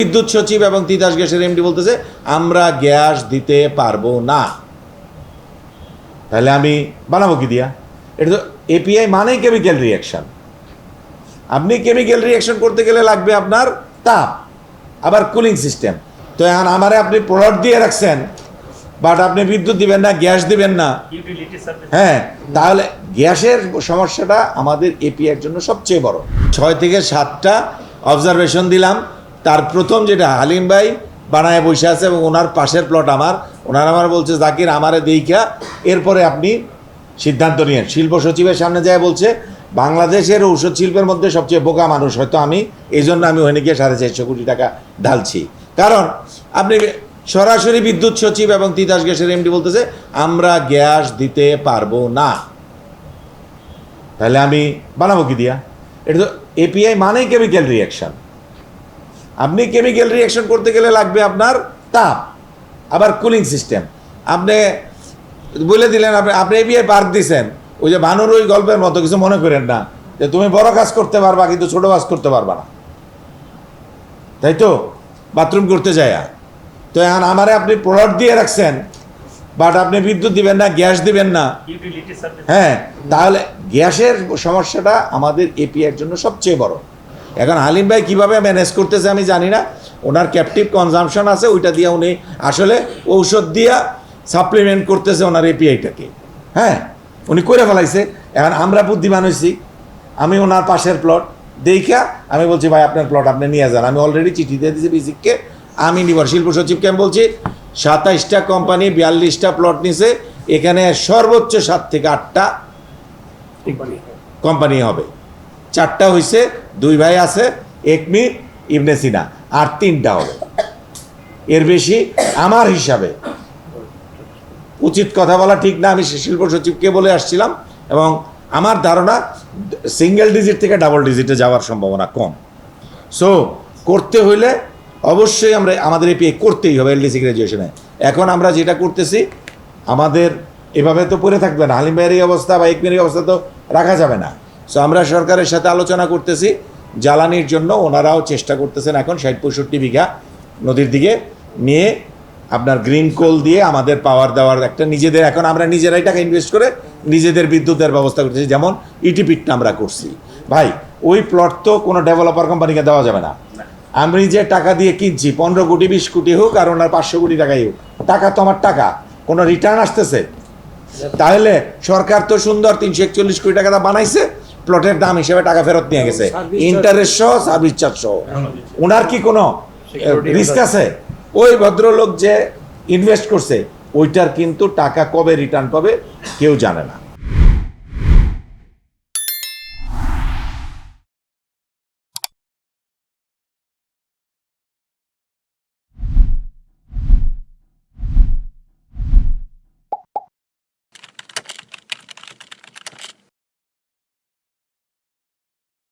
বিদ্যুৎ সচিব এবং তিতাস গ্যাসের এমডি বলতেছে আমরা গ্যাস দিতে পারবো না। তাহলে আমি বানাবো কি দিয়া? এটা তো এপিআই মানেই কেমিক্যাল রিয়াকশন। আপনি কেমিক্যাল রিয়াকশন করতে গেলে লাগবে আপনার তাপ, আবার কুলিং সিস্টেম। তো এখন আমারে আপনি প্রোডাক্ট দিয়ে রাখছেন, বাট আপনি বিদ্যুৎ দিবেন না, গ্যাস দিবেন না। হ্যাঁ, তাহলে গ্যাসের সমস্যাটা আমাদের এপিআইয়ের জন্য সবচেয়ে বড়। 6 থেকে 7টা অবজারভেশন দিলাম। তার প্রথম যেটা হালিম ভাই বানায় বসে আছে এবং ওনার পাশের প্লট আমার, ওনার আমার বলছে জাকির আমারে দেইখা এরপরে আপনি সিদ্ধান্ত নিয়েন। শিল্প সচিবের সামনে যায় বলছে বাংলাদেশের ঔষধ শিল্পের মধ্যে সবচেয়ে বোকা মানুষ হয়তো আমি, এই জন্য আমি ওখানে গিয়ে 450 কোটি টাকা ঢালছি। কারণ আপনি সরাসরি বিদ্যুৎ সচিব এবং তিতাস গ্যাসের এমডি বলতেছে আমরা গ্যাস দিতে পারবো না। তাহলে আমি বানাবো কি দিয়া? এটা তো এপিআই মানেই কেমিক্যাল রিয়াকশন। আপনি কেমিক্যাল রিয়াকশন করতে গেলে লাগবে আপনার তাপ, আবার কুলিং সিস্টেম। আপনি বলে দিলেন আপনি এপিআই পার্ক দিচ্ছেন, ওই যে ভানুর ওই গল্পের মতো কিছু মনে করেন না যে তুমি বড় কাজ করতে পারবা কিন্তু ছোট কাজ করতে পারবা না, তাই তো? বাথরুম করতে যায়। তো এখন আমারে আপনি প্রোডাক্ট দিয়ে রাখছেন, বাট আপনি বিদ্যুৎ দিবেন না, গ্যাস দিবেন না। হ্যাঁ, তাহলে গ্যাসের সমস্যাটা আমাদের এপিআইয়ের জন্য সবচেয়ে বড়। এখন হালিম ভাই কীভাবে ম্যানেজ করতেছে আমি জানি না। ওনার ক্যাপটিভ কনজামশন আছে, ওইটা দিয়ে উনি আসলে ঔষধ দিয়া সাপ্লিমেন্ট করতেছে ওনার এপিআইটাকে। হ্যাঁ, উনি করে ফেলাইছে। এখন আমরা বুদ্ধিমান হয়েছি, আমি ওনার পাশের প্লট দেখা আমি বলছি ভাই আপনার প্লট আপনি নিয়ে যান। আমি অলরেডি চিঠি দিয়ে দিয়েছি বিসিককে, আমি নিব। শিল্প সচিবকে আমি বলছি 27টা কোম্পানি 42টা প্লট নিছে, এখানে সর্বোচ্চ 7 থেকে 8টা কোম্পানি হবে। 4টা হয়েছে, 2 ভাই আছে, একমি ইবনে সিনা, আর 3টা হবে। এর বেশি আমার হিসাবে উচিত কথা বলা ঠিক না। আমি শিল্প সচিবকে বলে আসছিলাম এবং আমার ধারণা সিঙ্গেল ডিজিট থেকে ডাবল ডিজিটে যাওয়ার সম্ভাবনা কম। সো করতে হইলে অবশ্যই আমাদের এপিআই করতেই হবে এলডিসি গ্র্যাজুয়েশনে। এখন আমরা যেটা করতেছি আমাদের এভাবে তো পড়ে থাকবে না। হালিম ভাইয়ের এই অবস্থা বা একমির এই অবস্থা তো রাখা যাবে না। সো আমরা সরকারের সাথে আলোচনা করতেছি জ্বালানির জন্য। ওনারাও চেষ্টা করতেছেন এখন 60-65 বিঘা নদীর দিকে নিয়ে আপনার গ্রিন কোল দিয়ে আমাদের পাওয়ার দেওয়ার একটা নিজেদের, এখন আমরা নিজেরাই টাকা ইনভেস্ট করে নিজেদের বিদ্যুতের ব্যবস্থা করতেছি। যেমন ইটিপিটটা আমরা করছি। ভাই ওই প্লট তো কোনো ডেভেলপার কোম্পানিকে দেওয়া যাবে না। আমি যে টাকা দিয়ে কিনছি 15 কোটি 20 কোটি হোক আর ওনার 500 কোটি টাকাই হোক, টাকা তো আমার টাকা, কোনো রিটার্ন আসতেছে? তাহলে সরকার তো সুন্দর 341 কোটি টাকা বানাইছে, প্লটের দাম হিসেবে টাকা ফেরত নিয়ে গেছে, ইন্টারেস্ট সহ, সার্ভিস চার্জ সহ। ওনার কি কোনো রিস্ক আছে? ওই ভদ্রলোক যে ইনভেস্ট করছে ওইটার কিন্তু টাকা কবে রিটার্ন পাবে কেউ জানে না।